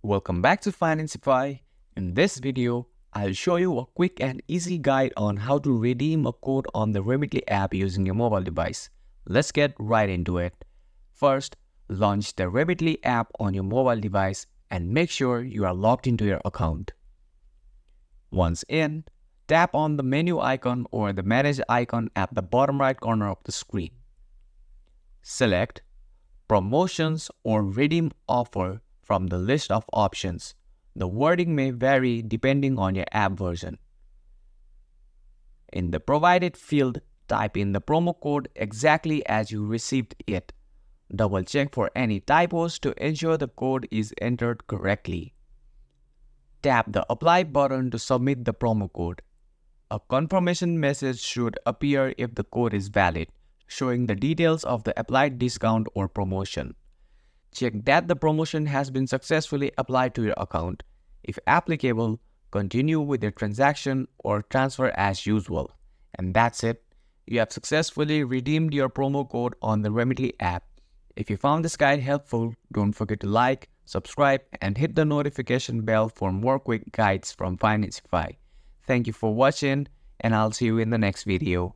Welcome back to Financify. In this video, I'll show you a quick and easy guide on how to redeem a code on the Remitly app using your mobile device. Let's get right into it. First, launch the Remitly app on your mobile device and make sure you are logged into your account. Once in, tap on the menu icon or the manage icon at the bottom right corner of the screen. Select Promotions or Redeem Offer from the list of options. The wording may vary depending on your app version. In the provided field, type in the promo code exactly as you received it. Double check for any typos to ensure the code is entered correctly. Tap the Apply button to submit the promo code. A confirmation message should appear if the code is valid, showing the details of the applied discount or promotion. Check that the promotion has been successfully applied to your account. If applicable, continue with your transaction or transfer as usual. And that's it. You have successfully redeemed your promo code on the Remitly app. If you found this guide helpful, don't forget to like, subscribe, and hit the notification bell for more quick guides from Financify. Thank you for watching, and I'll see you in the next video.